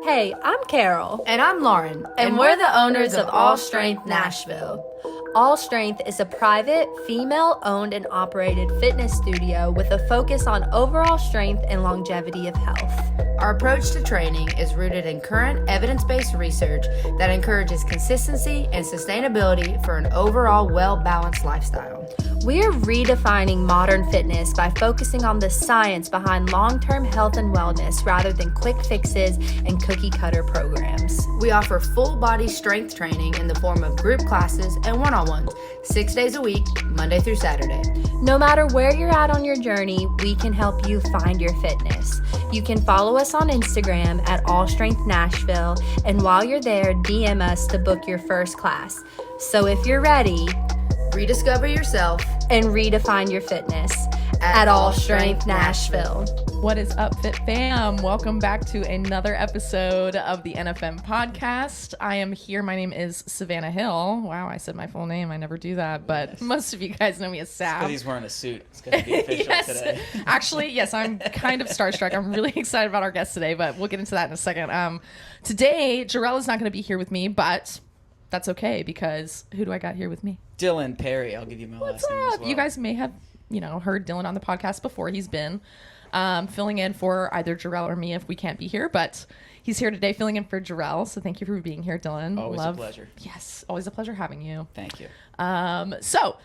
Hey, I'm Carol. And I'm Lauren. And we're the owners of All Strength Nashville. All Strength is a private, female-owned and operated fitness studio with a focus on overall strength and longevity of health. Our approach to training is rooted in current evidence-based research that encourages consistency and sustainability for an overall well-balanced lifestyle. We're redefining modern fitness by focusing on the science behind long-term health and wellness rather than quick fixes and cookie-cutter programs. We offer full-body strength training in the form of group classes and one-on-ones, 6 days a week, Monday through Saturday. No matter where you're at on your journey, we can help you find your fitness. You can follow us on Instagram at All Strength Nashville, and while you're there, DM us to book your first class. So if you're ready, rediscover yourself and redefine your fitness at All Strength Nashville. What is up, Fit Fam? Welcome back to another episode of the NFM podcast. I am here. My name is Savannah Hill. Wow, I said my full name. I never do that, but most of you guys know me as Sav. Because he's wearing a suit. It's going to be official today. Actually, yes, I'm kind of starstruck. I'm really excited about our guest today, but we'll get into that in a second. Today, Jarrell is not going to be here with me, but that's okay because who do I got here with me? Dylan Perry. I'll give you my last name as well. You guys may have, heard Dylan on the podcast before. He's been filling in for either Jarrell or me if we can't be here, but he's here today filling in for Jarrell. So thank you for being here, Dylan. Always a pleasure. Yes, always a pleasure having you. Thank you. So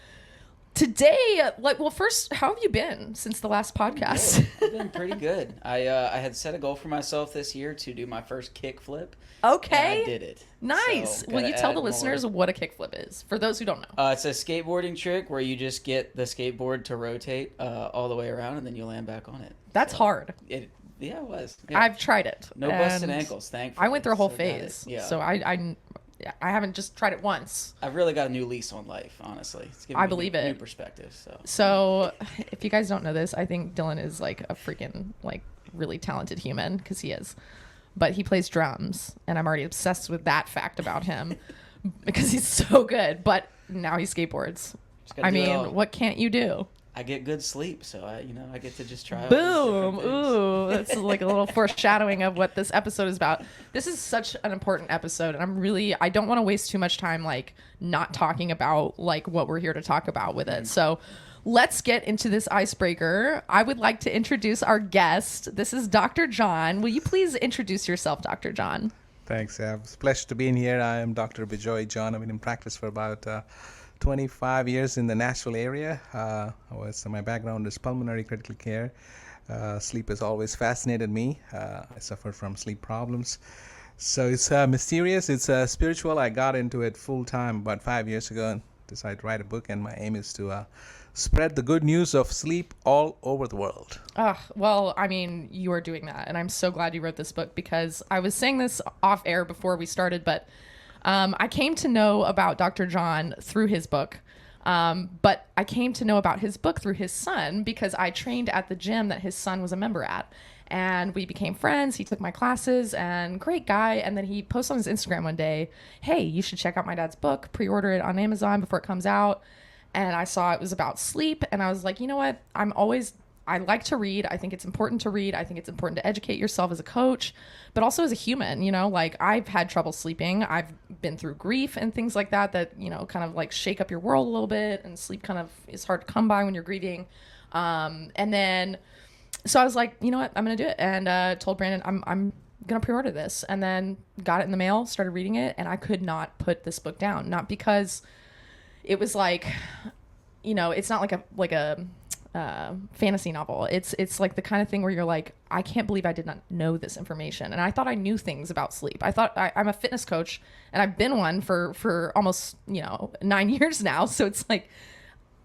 today, first, how have you been since the last podcast? I've been pretty good. I had set a goal for myself this year to do my first kickflip. Okay. And I did it. Nice. So, will you tell the listeners more. what a kickflip is, for those who don't know? It's a skateboarding trick where you just get the skateboard to rotate all the way around, and then you land back on it. That's hard. It was. Yeah. I've tried it. No busted ankles, thankfully. I went through a whole So phase. yeah. So I haven't just tried it once. I've really got a new lease on life, honestly. It's giving I me believe it. New perspective. So if you guys don't know this, I think Dylan is like a freaking really talented human, because he is. But he plays drums, and I'm already obsessed with that fact about him because he's so good. But now he skateboards. I mean, what can't you do? I get good sleep, so I get to just try. Boom! Ooh, that's like a little foreshadowing of what this episode is about. This is such an important episode, and I don't want to waste too much time not talking about what we're here to talk about with it. So let's get into this icebreaker. I would like to introduce our guest. This is Dr. John. Will you please introduce yourself, Dr. John? Thanks, Sav. It's a pleasure to be in here. I am Dr. Bijoy John. I've been in practice for about 25 years in the Nashville area. My background is pulmonary critical care. Sleep has always fascinated me. I suffer from sleep problems. So it's mysterious. It's spiritual. I got into it full time about 5 years ago and decided to write a book. And my aim is to spread the good news of sleep all over the world. Well, I mean, you are doing that. And I'm so glad you wrote this book, because I was saying this off air before we started, but I came to know about Dr. John through his book, but I came to know about his book through his son, because I trained at the gym that his son was a member at, and we became friends. He took my classes, and great guy. And then he posted on his Instagram one day, hey, you should check out my dad's book, pre-order it on Amazon before it comes out. And I saw it was about sleep, and I was like, you know what? I like to read. I think it's important to read. I think it's important to educate yourself as a coach, but also as a human. I've had trouble sleeping. I've been through grief and things like that kind of shake up your world a little bit, and sleep kind of is hard to come by when you're grieving. And then, so I was like, you know what, I'm going to do it. And told Brandon, I'm going to pre-order this, and then got it in the mail, started reading it, and I could not put this book down. Not because it was it's not like a fantasy novel. It's like the kind of thing where you're like, I can't believe I did not know this information. And I thought I knew things about sleep. I thought I'm a fitness coach, and I've been one for almost 9 years now. So it's like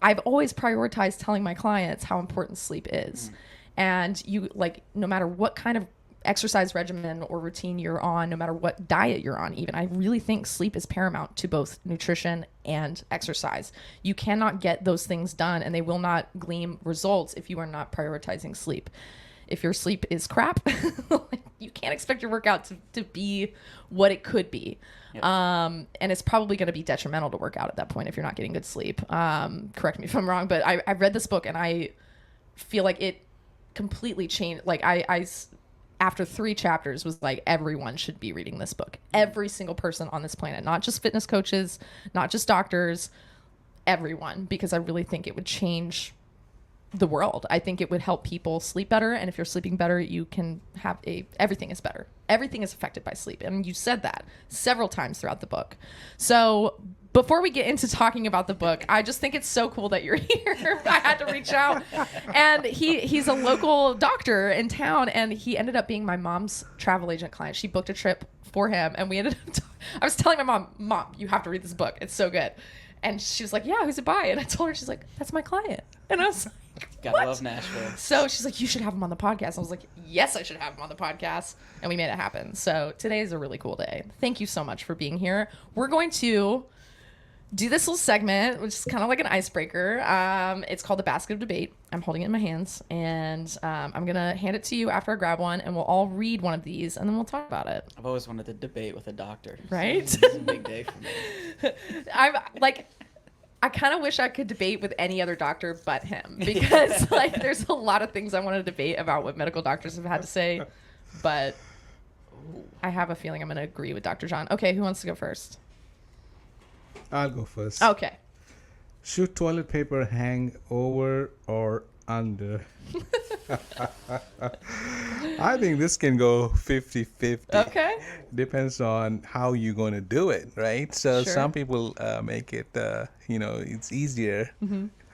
I've always prioritized telling my clients how important sleep is. And you no matter what kind of exercise regimen or routine you're on, no matter what diet you're on, even, I really think sleep is paramount to both nutrition and exercise. You cannot get those things done, and they will not glean results if you are not prioritizing sleep. If your sleep is crap, you can't expect your workout to be what it could be. Yep. And it's probably going to be detrimental to work out at that point if you're not getting good sleep. Correct me if I'm wrong, but I read this book, and I feel like it completely changed. after 3 chapters was like, everyone should be reading this book. Every single person on this planet, not just fitness coaches, not just doctors, everyone, because I really think it would change the world. I think it would help people sleep better. And if you're sleeping better, you can have everything is better. Everything is affected by sleep. And you said that several times throughout the book. So before we get into talking about the book, I just think it's so cool that you're here. I had to reach out. And he's a local doctor in town, and he ended up being my mom's travel agent client. She booked a trip for him, and we ended up I was telling my mom, you have to read this book. It's so good. And she was like, yeah, who's it by? And I told her, she's like, that's my client. And I was like, Gotta love Nashville. So she's like, you should have him on the podcast. I was like, yes, I should have him on the podcast. And we made it happen. So today is a really cool day. Thank you so much for being here. We're going to do this little segment, which is kind of like an icebreaker. It's called the Basket of Debate. I'm holding it in my hands, and I'm going to hand it to you after I grab one, and we'll all read one of these, and then we'll talk about it. I've always wanted to debate with a doctor. Right? So this is a big day for me. I kind of wish I could debate with any other doctor but him, because like there's a lot of things I want to debate about what medical doctors have had to say, but I have a feeling I'm going to agree with Dr. John. Okay, who wants to go first? I'll go first. Okay. Should toilet paper hang over or under? I think this can go 50-50. Okay. Depends on how you're going to do it, right? So Sure. some people make it, it's easier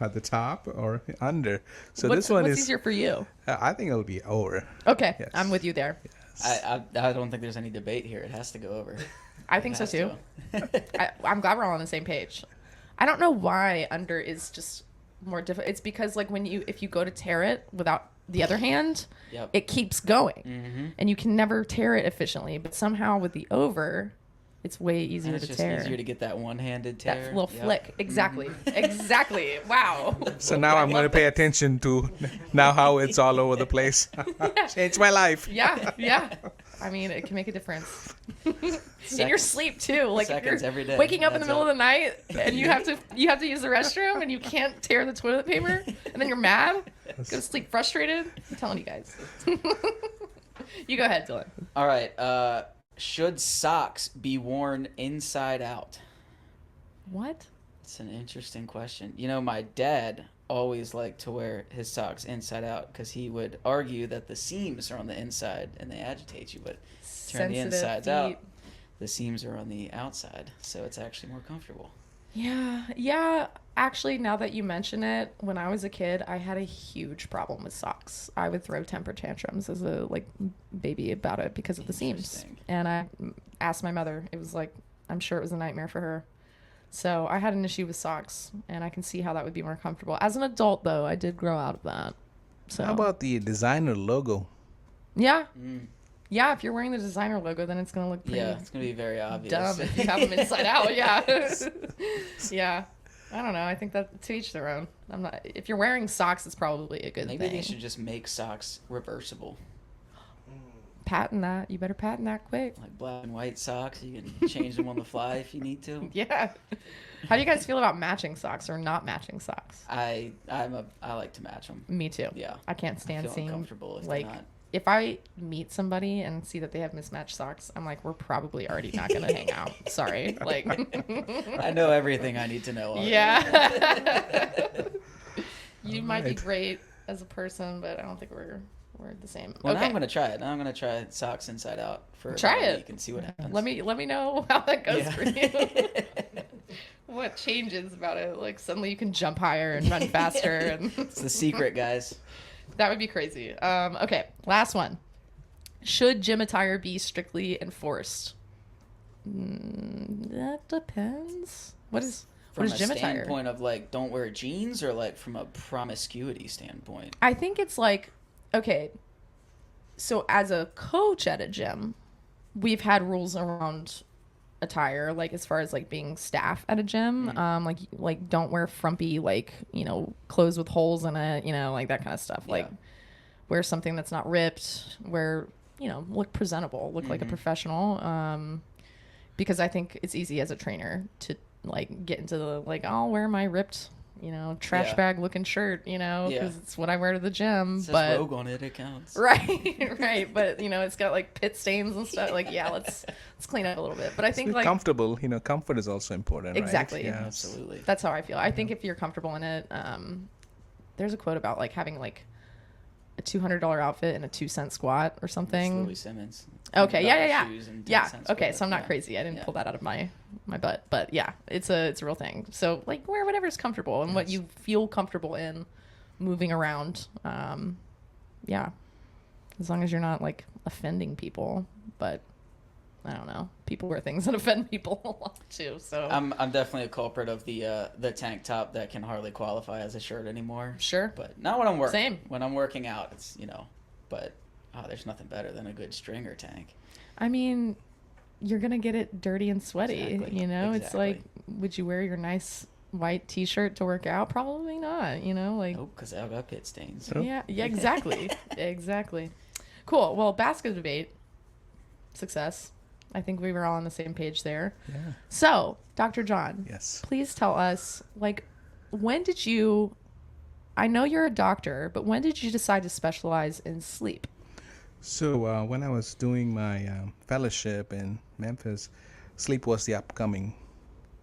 at the top or under. So What's this one what's is, easier for you? I think it'll be over. Okay, Yes. I'm with you there. I don't think there's any debate here. It has to go over. I think so It too. has to. I'm glad we're all on the same page. I don't know why under is just more difficult. It's because like if you go to tear it without the other hand, Yep. it keeps going, Mm-hmm. and you can never tear it efficiently. But somehow with the over, it's way easier And it's to just tear. easier to get that one-handed tear. That little Yep. flick. Exactly. Exactly. Wow. So now I'm going to pay attention to now how it's all over the place. Changed my life. Yeah. Yeah. I mean, it can make a difference. In your sleep too. Like if Seconds you're every day. waking up in the That's middle it. of the night and you have to use the restroom and you can't tear the toilet paper and then you're mad, go to sleep frustrated. I'm telling you guys. You go ahead, Dylan. All right. Should socks be worn inside out? What? It's an interesting question. You know, my dad always liked to wear his socks inside out because he would argue that the seams are on the inside and they agitate you, but turn the Sensitive insides feet. out, the seams are on the outside, so it's actually more comfortable. Yeah. Actually, now that you mention it, when I was a kid, I had a huge problem with socks. I would throw temper tantrums as a baby about it because of the seams. Interesting. And I asked my mother. It was I'm sure it was a nightmare for her. So I had an issue with socks, and I can see how that would be more comfortable. As an adult, though, I did grow out of that. So How about the designer logo? yeah. Yeah, if you're wearing the designer logo, then it's going to look pretty Yeah, it's going to be very obvious. dumb if you have them inside out. Yeah. Yeah. I don't know. I think that to each their own. If you're wearing socks, it's probably a good Maybe thing. they should just make socks reversible. Patent that. You better patent that quick. Like black and white socks. You can change them on the fly if you need to. Yeah. How do you guys feel about matching socks or not matching socks? I like to match them. Me too. Yeah. I can't I stand feel seeing uncomfortable if they're not. if I meet somebody and see that they have mismatched socks, I'm like, we're probably already not gonna hang out. Sorry. Like I know everything I need to know. Already. yeah. You might be Alright. great as a person, but I don't think we're the same. Well, now okay. I'm gonna try it. Now I'm gonna try socks inside out for Try about a it. week and see what happens. Let me know how that goes Yeah. for you. What changes about it? Like suddenly you can jump higher and run faster, and It's the secret, guys. that would be crazy. Okay, last one. Should gym attire be strictly enforced? That depends. What is From a gym attire? standpoint of like, don't wear jeans, or like from a promiscuity standpoint. I think it's like, okay, so as a coach at a gym, we've had rules around attire, like as far as like being staff at a gym, like don't wear frumpy, like, clothes with holes in it, like that kind of stuff. Like wear something that's not ripped, look presentable, look like a professional. Because I think it's easy as a trainer to like get into the like, I'll wear my ripped trash Yeah. bag looking shirt, because Yeah. it's what I wear to the gym. It says But Rogue on it. It counts. right, right. But it's got like pit stains and stuff. Like, yeah, let's clean up a little bit. But I think Be like comfortable. Comfort is also important. Exactly. Right? Absolutely. that's how I feel. I think if you're comfortable in it, there's a quote about like having like a $200 outfit and a 2-cent squat or It's something. Louis Simmons. Okay, yeah. Shoes and Yeah. 10 cents Okay, worth. so I'm not Yeah. crazy. I didn't Yeah. pull that out of my butt, but yeah, it's a real thing. So like wear whatever's comfortable and what you feel comfortable in moving around. Yeah, as long as you're not like offending people. But I don't know. People wear things that offend people a lot too. So I'm definitely a culprit of the tank top that can hardly qualify as a shirt anymore. sure. But not when I'm working. Same. When I'm working out, it's but there's nothing better than a good stringer tank. I mean, you're gonna get it dirty and sweaty. Exactly. It's like, would you wear your nice white T-shirt to work out? Probably not. Like. Nope, because I've got pit stains. Yeah, exactly. Exactly. Cool. Well, basket debate, success. I think we were all on the same page there. Yeah. So, Dr. John, Yes. please tell us, like, when did you, I know you're a doctor, but when did you decide to specialize in sleep? So when I was doing my fellowship in Memphis, sleep was the upcoming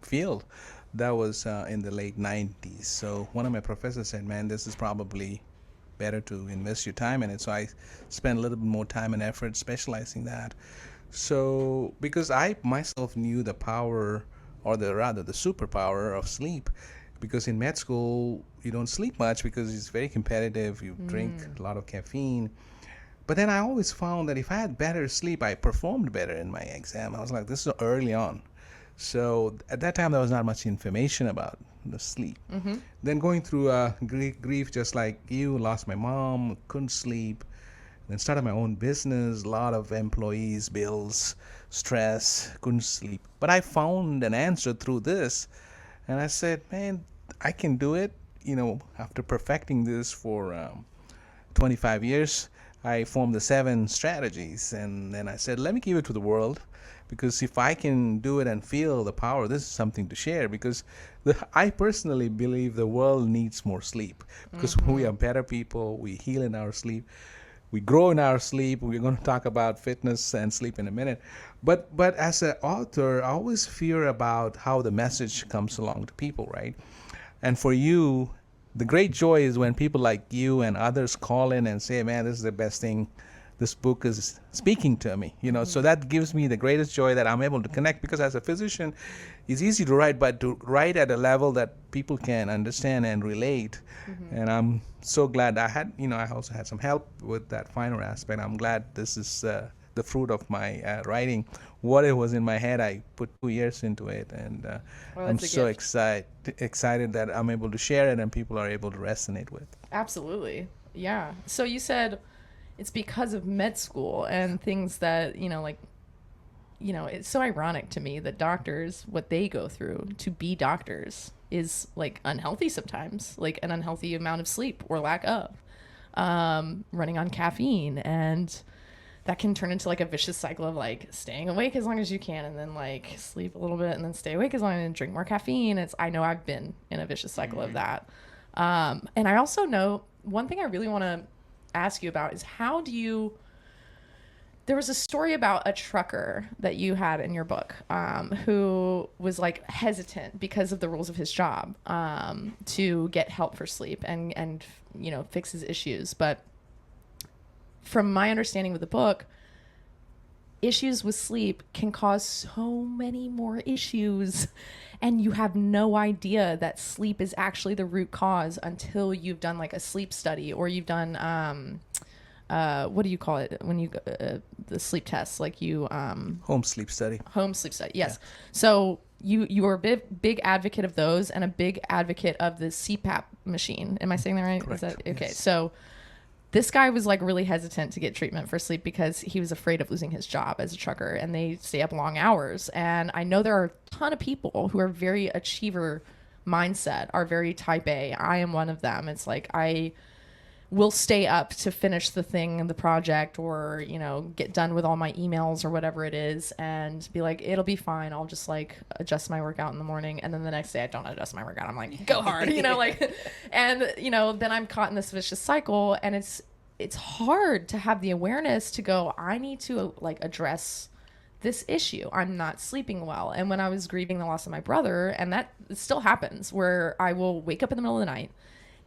field. That was in the late 90s. So one of my professors said, man, this is probably better to invest your time in it. So I spent a little bit more time and effort specializing that. So because I myself knew the power, or the superpower of sleep, because in med school you don't sleep much because it's very competitive. You drink a lot of caffeine. But then I always found that if I had better sleep, I performed better in my exam. I was like, this is early on. So at that time, there was not much information about the sleep. Then going through grief, just like you, lost my mom, couldn't sleep. Then started my own business, a lot of employees, bills, stress, couldn't sleep. But I found an answer through this. And I said, man, I can do it. After perfecting this for 25 years, I formed the 7 strategies, and then I said, let me give it to the world, because if I can do it and feel the power, this is something to share, because I personally believe the world needs more sleep, because we are better people, we heal in our sleep, we grow in our sleep. We're going to talk about fitness and sleep in a minute. But as an author, I always fear about how the message comes along to people, right? And for you, the great joy is when people like you and others call in and say, man, this is the best thing. This book is speaking to me, So that gives me the greatest joy that I'm able to connect, because as a physician, it's easy to write, but to write at a level that people can understand and relate. And I'm so glad I also had some help with that finer aspect. I'm glad this is the fruit of my writing. What it was in my head, I put 2 years into it, and I'm so excited that I'm able to share it and people are able to resonate with. Absolutely. Yeah. So you said it's because of med school and things that, it's so ironic to me that doctors, what they go through to be doctors is like unhealthy sometimes, like an unhealthy amount of sleep or lack of, running on caffeine, and that can turn into like a vicious cycle of like staying awake as long as you can and then like sleep a little bit and then stay awake as long and drink more caffeine. I know I've been in a vicious cycle of that. And I also know one thing I really want to ask you about is there was a story about a trucker that you had in your book, who was like hesitant because of the rules of his job, to get help for sleep and fix his issues. But from my understanding with the book, issues with sleep can cause so many more issues, and you have no idea that sleep is actually the root cause until you've done like a sleep study, or you've done what do you call it when you the sleep tests, like you Home sleep study. Yes. Yeah. Yeah. So you are a big advocate of those, and a big advocate of the CPAP machine. Am I saying that right? Correct. Is that okay? Yes. So this guy was like really hesitant to get treatment for sleep because he was afraid of losing his job as a trucker, and they stay up long hours. And I know there are a ton of people who are very achiever mindset, are very type A. I am one of them. It's like will stay up to finish the thing, the project, or, you know, get done with all my emails or whatever it is and be like, it'll be fine. I'll just like adjust my workout in the morning. And then the next day I don't adjust my workout. I'm like, go hard, you know, like, and, you know, then I'm caught in this vicious cycle. And it's hard to have the awareness to go, I need to like address this issue. I'm not sleeping well. And when I was grieving the loss of my brother, and that still happens, where I will wake up in the middle of the night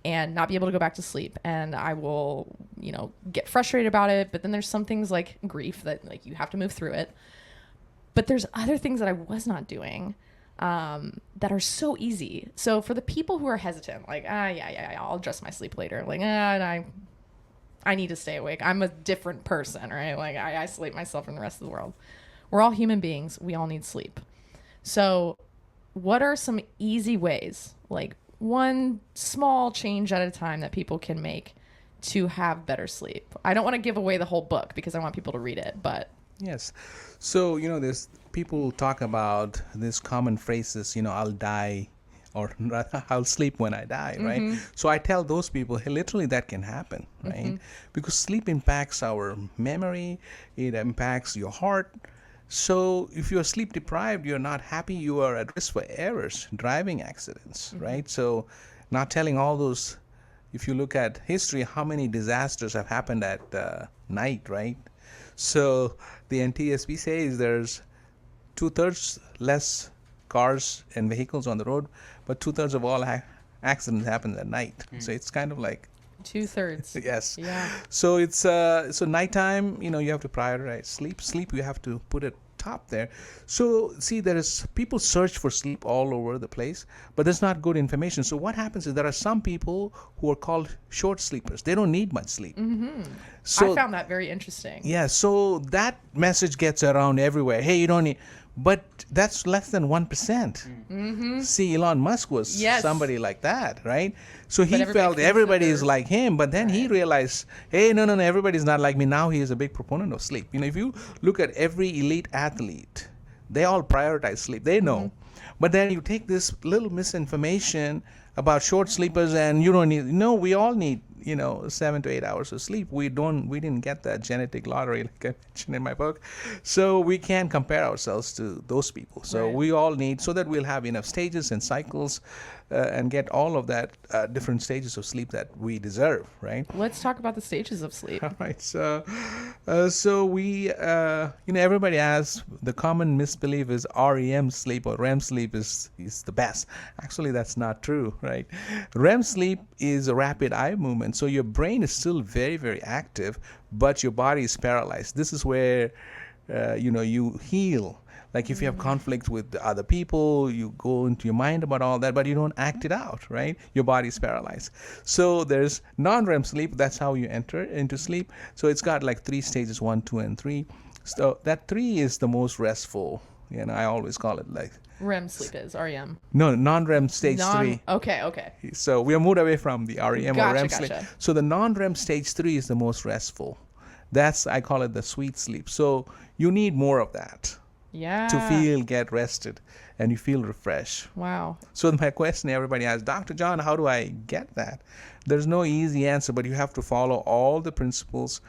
and not be able to go back to sleep. And I will, you know, get frustrated about it. But then there's some things like grief that like you have to move through it. But there's other things that I was not doing that are so easy. So for the people who are hesitant, like, yeah, I'll adjust my sleep later. Like, I need to stay awake. I'm a different person, right? Like I isolate myself from the rest of the world. We're all human beings. We all need sleep. So what are some easy ways, like one small change at a time, that people can make to have better sleep? I don't want to give away the whole book because I want people to read it, but Yes. So, you know, there's people talk about this common phrases, you know, I'll die, or I'll sleep when I die, right? So I tell those people, hey, literally that can happen, right? Because sleep impacts our memory, it impacts your heart. So if you're sleep deprived, you're not happy, you are at risk for errors, driving accidents, right? So not telling all those, if you look at history, how many disasters have happened at night, right? So the NTSB says there's 2/3 less cars and vehicles on the road, but 2/3 of all accidents happen at night. So it's kind of like 2/3. yes. Yeah. So it's so nighttime, you know, you have to prioritize sleep. Sleep, you have to put it top there. So see, there is people search for sleep all over the place, but there's not good information. So what happens is there are some people who are called short sleepers. They don't need much sleep. So I found that very interesting. yeah, so that message gets around everywhere. Hey, you don't need, but that's less than 1%. See, Elon Musk was somebody like that, right? So he felt everybody is like him, but then he realized, hey, no, everybody's not like me. Now he is a big proponent of sleep. You know, if you look at every elite athlete, they all prioritize sleep. They know. But then you take this little misinformation about short sleepers, and you don't need, no, we all need, you know, 7 to 8 hours of sleep. We didn't get that genetic lottery like I mentioned in my book. So we can't compare ourselves to those people. So we all need, so that we'll have enough stages and cycles and get all of that different stages of sleep that we deserve, right? Let's talk about the stages of sleep. All right. So we, you know, everybody asks, the common misbelief is REM sleep or REM sleep is the best. Actually, that's not true, right? REM sleep is a rapid eye movement. So your brain is still very, very active, but your body is paralyzed. This is where, you know, you heal. Like if you have conflict with other people, you go into your mind about all that, but you don't act it out, right? Your body's paralyzed. So there's non-REM sleep. That's how you enter into sleep. So it's got like 3 stages, 1, 2, and 3. So that 3 is the most restful. You know, I always call it like REM sleep is REM. No, non-REM stage 3. Okay. So we are moved away from the REM or REM sleep. Gotcha. So the non-REM stage 3 is the most restful. That's, I call it the sweet sleep. So you need more of that. Yeah. To get rested, and you feel refreshed. Wow. So my question everybody asks, Dr. John, how do I get that? There's no easy answer, but you have to follow all the principles.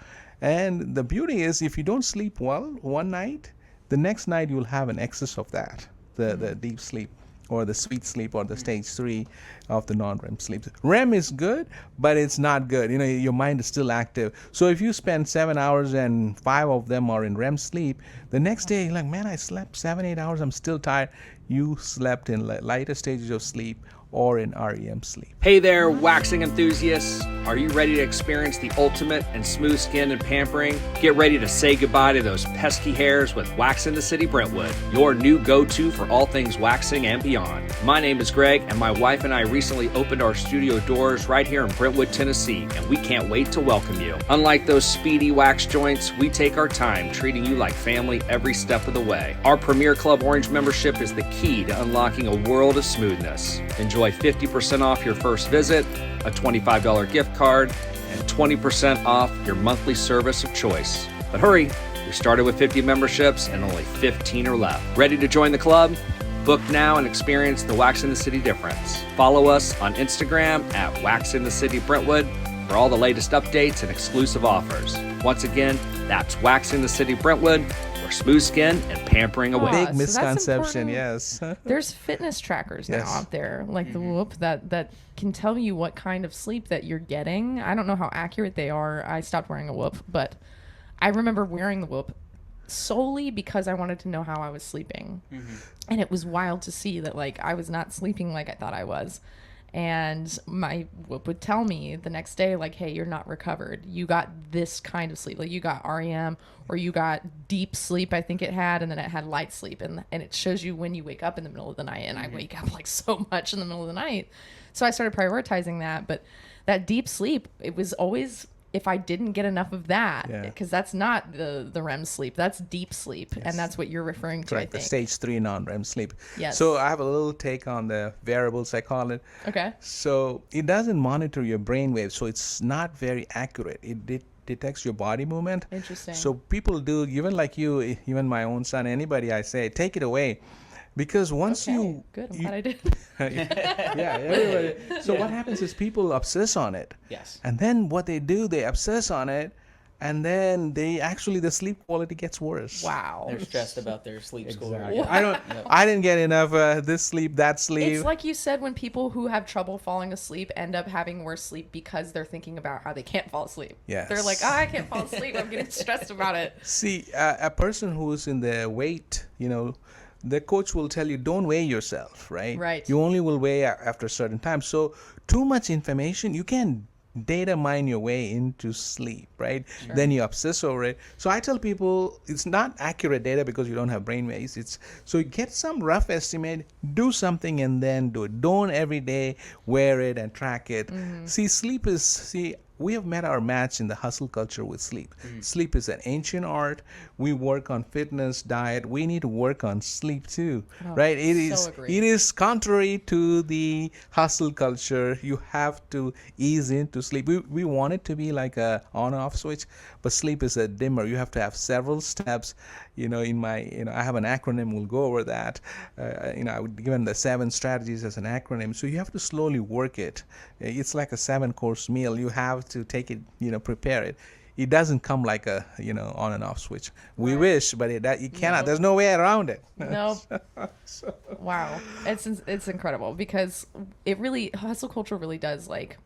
And the beauty is, if you don't sleep well one night, the next night you'll have an excess of that, the deep sleep, or the sweet sleep, or the stage 3 of the non-REM sleep. REM is good, but it's not good. You know, your mind is still active. So if you spend 7 hours and 5 of them are in REM sleep, the next day you're like, man, I slept 7-8 hours, I'm still tired. You slept in lighter stages of sleep or in REM sleep. Hey there, waxing enthusiasts. Are you ready to experience the ultimate in smooth skin and pampering? Get ready to say goodbye to those pesky hairs with Wax in the City Brentwood, your new go-to for all things waxing and beyond. My name is Greg, and my wife and I recently opened our studio doors right here in Brentwood, Tennessee, and we can't wait to welcome you. Unlike those speedy wax joints, we take our time treating you like family every step of the way. Our Premier Club Orange membership is the key to unlocking a world of smoothness. Enjoy 50% off your first visit, a $25 gift card, and 20% off your monthly service of choice. But hurry, we started with 50 memberships and only 15 are left. Ready to join the club? Book now and experience the Wax in the City difference. Follow us on Instagram at Wax in the City Brentwood for all the latest updates and exclusive offers. Once again, that's Waxing the City Brentwood, for smooth skin and pampering away. So Big that's misconception, important. yes. There's fitness trackers now Yes. out there, like the Whoop, that can tell you what kind of sleep that you're getting. I don't know how accurate they are. I stopped wearing a Whoop, but I remember wearing the Whoop solely because I wanted to know how I was sleeping. And it was wild to see that, like, I was not sleeping like I thought I was. And my Whoop would tell me the next day, like, hey, you're not recovered. You got this kind of sleep. Like, you got REM, or you got deep sleep, I think it had, and then it had light sleep. And it shows you when you wake up in the middle of the night. And I wake up, like, so much in the middle of the night. So I started prioritizing that. But that deep sleep, it was always if I didn't get enough of that, because that's not the REM sleep, that's deep sleep, and that's what you're referring to. Correct, I think. the stage 3 non-REM sleep. Yes. So I have a little take on the variables, I call it. Okay. So it doesn't monitor your brain waves, so it's not very accurate. It detects your body movement. Interesting. So people do, even like you, even my own son, anybody I say, take it away. Because once you... Good, I'm glad I did. yeah, everybody. So what happens is people obsess on it. Yes. And then what they do, they obsess on it, and then the sleep quality gets worse. Wow. They're stressed about their sleep score. I didn't get enough this sleep, that sleep. It's like you said, when people who have trouble falling asleep end up having worse sleep because they're thinking about how they can't fall asleep. Yes. They're like, I can't fall asleep. I'm getting stressed about it. See, a person who's in the weight, the coach will tell you, don't weigh yourself, right? Right. You only will weigh after a certain time. So too much information, you can't data mine your way into sleep, right? Sure. Then you obsess over it. So I tell people it's not accurate data because you don't have brain waves. So you get some rough estimate, do something, and then do it. Don't every day wear it and track it. See, we have met our match in the hustle culture with sleep. Sleep is an ancient art. We work on fitness, diet. We need to work on sleep too, right? It is contrary to the hustle culture. You have to ease into sleep. We want it to be like a on-off switch, but sleep is a dimmer. You have to have several steps. I have an acronym. We'll go over that. I would given the 7 strategies as an acronym. So you have to slowly work it. It's like a 7-course meal. You have to take it, prepare it. It doesn't come like a, on and off switch. We wish, but you cannot. There's no way around it. Nope. Wow. It's incredible because hustle culture really does, like,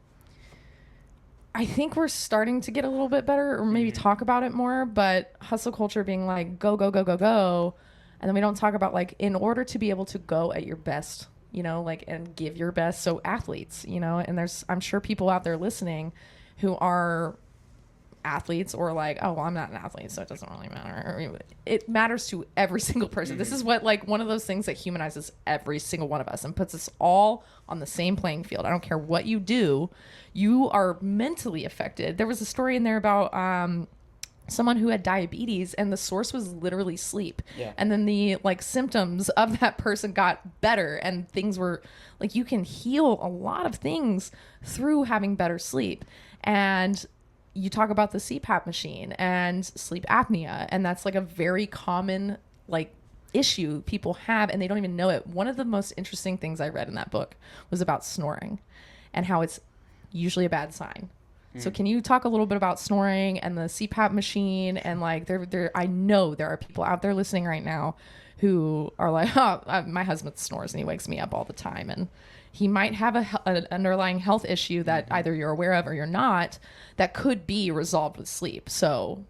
I think we're starting to get a little bit better, or maybe talk about it more, but hustle culture being like, go, go, go, go, go. And then we don't talk about, like, in order to be able to go at your best, and give your best. So athletes, and I'm sure people out there listening who are athletes or like, oh, well, I'm not an athlete, so it doesn't really matter. It matters to every single person. This is what, like, one of those things that humanizes every single one of us and puts us all on the same playing field. I don't care what you do. You are mentally affected. There was a story in there about someone who had diabetes, and the source was literally sleep. Yeah. And then the, like, symptoms of that person got better, and things were like, you can heal a lot of things through having better sleep. And you talk about the CPAP machine and sleep apnea, and that's like a very common, like, issue people have, and they don't even know it. One of the most interesting things I read in that book was about snoring and how it's usually a bad sign. So can you talk a little bit about snoring and the CPAP machine? And, like, I know there are people out there listening right now who are like, my husband snores and he wakes me up all the time. And he might have an underlying health issue that either you're aware of or you're not, that could be resolved with sleep. So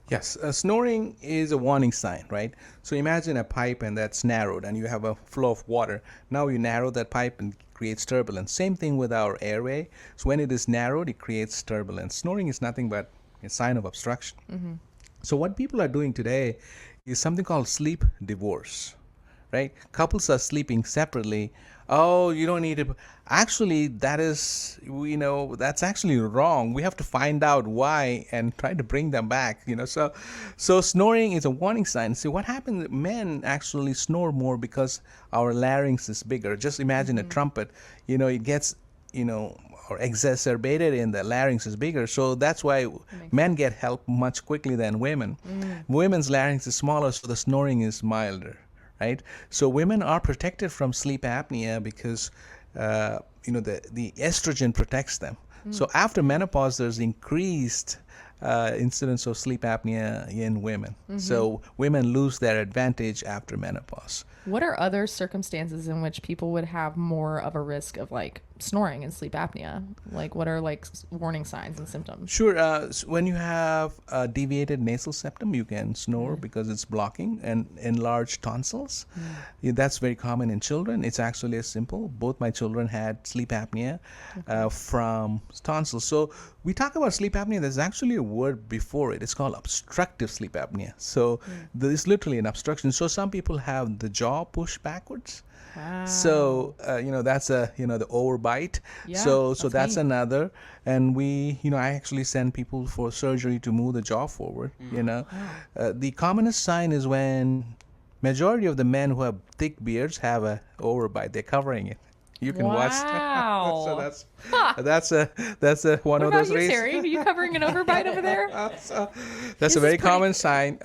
yes, snoring is a warning sign, right? So imagine a pipe and that's narrowed and you have a flow of water. Now you narrow that pipe and creates turbulence. Same thing with our airway. So when it is narrowed, it creates turbulence. Snoring is nothing but a sign of obstruction. So what people are doing today is something called sleep divorce, right? Couples are sleeping separately. Oh, you don't need to. Actually, that's actually wrong. We have to find out why and try to bring them back, So snoring is a warning sign. See, what happens, men actually snore more because our larynx is bigger. Just imagine a trumpet, it gets, or exacerbated and the larynx is bigger. So that's why men get help much quickly than women. Women's larynx is smaller, so the snoring is milder. Right, so women are protected from sleep apnea because the estrogen protects them. So after menopause, there's increased incidence of sleep apnea in women. So women lose their advantage after menopause. What are other circumstances in which people would have more of a risk of like snoring and sleep apnea? Like what are like warning signs and symptoms? Sure. When you have a deviated nasal septum, you can snore because it's blocking, and enlarged tonsils. Yeah, that's very common in children. It's actually as simple. Both my children had sleep apnea from tonsils. So we talk about sleep apnea. There's actually a word before it. It's called obstructive sleep apnea. So there's literally an obstruction. So some people have the jaw pushed backwards. Wow. So that's the overbite. Yeah, So that's that's me. another. And I actually send people for surgery to move the jaw forward. The commonest sign is when majority of the men who have thick beards have a overbite. They're covering it. You can watch. Wow. So that's a one What of about those you, reasons. Terry? Are you covering an overbite over there? That's This a very is pretty- common sign.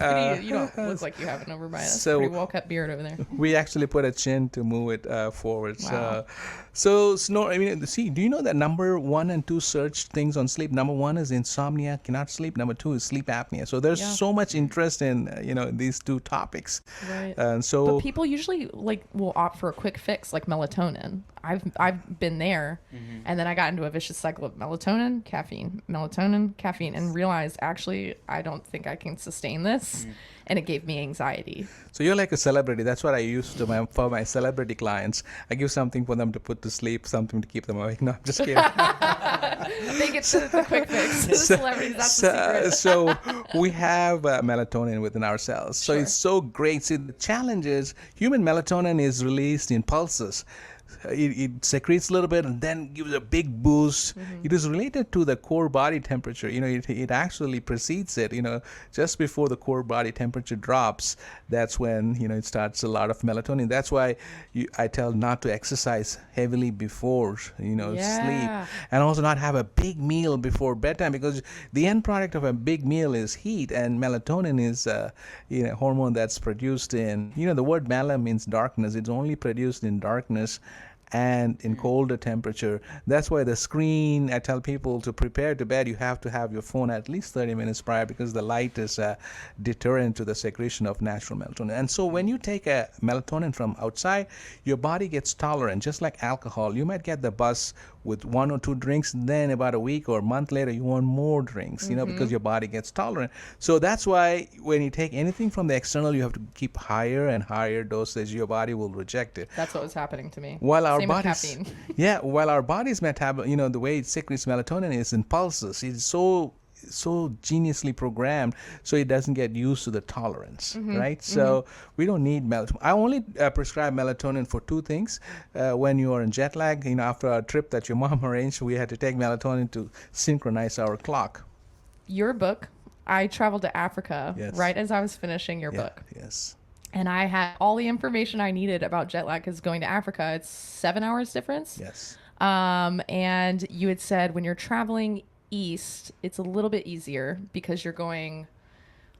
You don't look like you have an overbite. That's so- a pretty well cut beard over there. We actually put a chin to move it forward. Wow. So snore. I mean, see, do you know that number 1 and 2 search things on sleep? Number 1 is insomnia, cannot sleep. Number 2 is sleep apnea. So there's so much interest in these two topics. Right. And so But people usually will opt for a quick fix like melatonin. I've been there, and then I got into a vicious cycle of melatonin, caffeine, and realized actually I don't think I can sustain this, and it gave me anxiety. So you're like a celebrity. That's what I used to for my celebrity clients. I give something for them to put to sleep, something to keep them awake. No, I'm just kidding. They get the quick fix. The celebrities, that's the secret. So we have melatonin within ourselves. So Sure. it's so great. See, the challenge is human melatonin is released in pulses. It secretes a little bit and then gives a big boost. It is related to the core body temperature. It actually precedes it. Just before the core body temperature drops, that's when it starts a lot of melatonin. That's why I tell not to exercise heavily before sleep, and also not have a big meal before bedtime, because the end product of a big meal is heat, and melatonin is a hormone that's produced in the word mela means darkness. It's only produced in darkness and in colder temperature. That's why the screen, I tell people to prepare to bed, you have to have your phone at least 30 minutes prior, because the light is a deterrent to the secretion of natural melatonin. And so when you take a melatonin from outside, your body gets tolerant, just like alcohol. You might get the buzz with 1 or 2 drinks, then about a week or a month later you want more drinks, because your body gets tolerant. So that's why when you take anything from the external, you have to keep higher and higher dosage. Your body will reject it. That's what was happening to me. While our Same with bodies, caffeine. while our body's the way it secretes melatonin is in pulses. It's so geniusly programmed, so it doesn't get used to the tolerance, right? So we don't need melatonin. I only prescribe melatonin for 2 things. When you are in jet lag, after a trip that your mom arranged, we had to take melatonin to synchronize our clock. Your book, I traveled to Africa right as I was finishing your book. Yes. And I had all the information I needed about jet lag, because going to Africa, it's 7 hours difference. Yes. And you had said when you're traveling east, it's a little bit easier because you're going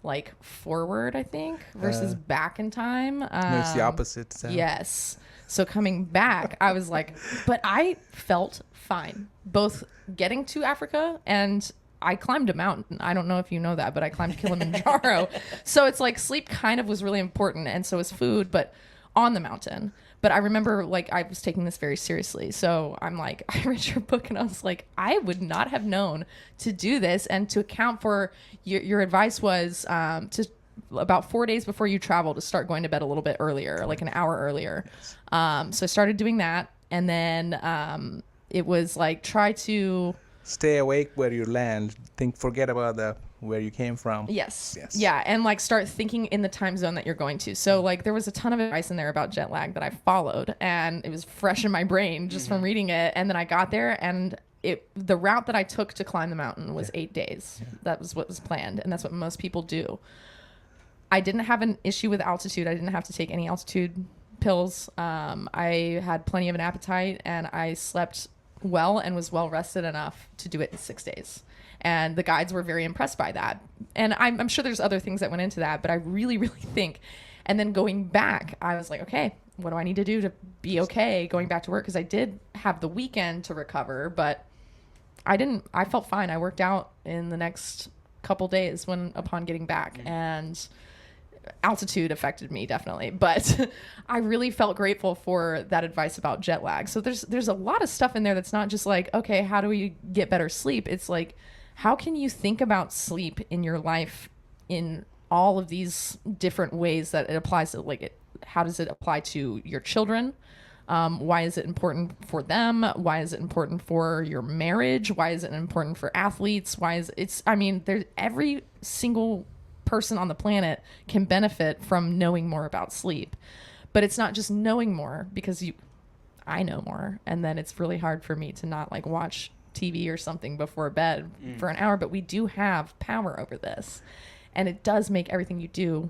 like forward, I think, versus back in time. No, it's the opposite. So. Yes. So coming back, I was like, but I felt fine, both getting to Africa, and I climbed a mountain. I don't know if you know that, but I climbed Kilimanjaro. So it's like sleep kind of was really important, and so was food, but on the mountain. But I remember I was taking this very seriously. So I'm like, I read your book and I was like, I would not have known to do this. And to account for your advice was to about 4 days before you travel to start going to bed a little bit earlier, like an hour earlier. Yes. So I started doing that. And then it was like, try to stay awake where you land. Forget about where you came from. Yes. Yeah. And start thinking in the time zone that you're going to. So there was a ton of advice in there about jet lag that I followed, and it was fresh in my brain just from reading it. And then I got there, and the route that I took to climb the mountain was 8 days. That was what was planned. And that's what most people do. I didn't have an issue with altitude. I didn't have to take any altitude pills. I had plenty of an appetite, and I slept well and was well rested enough to do it in 6 days. And the guides were very impressed by that. And I'm sure there's other things that went into that, but I really, really think. And then going back, I was like, okay, what do I need to do to be okay going back to work? Because I did have the weekend to recover, but I felt fine. I worked out in the next couple days upon getting back, and altitude affected me definitely, but I really felt grateful for that advice about jet lag. So there's a lot of stuff in there that's not just like, okay, how do we get better sleep? It's like, how can you think about sleep in your life in all of these different ways that it applies to, like, how does it apply to your children? Why is it important for them? Why is it important for your marriage? Why is it important for athletes? There's every single person on the planet can benefit from knowing more about sleep. But it's not just knowing more, because I know more, and then it's really hard for me to not like watch TV or something before bed for an hour. But we do have power over this, and it does make everything you do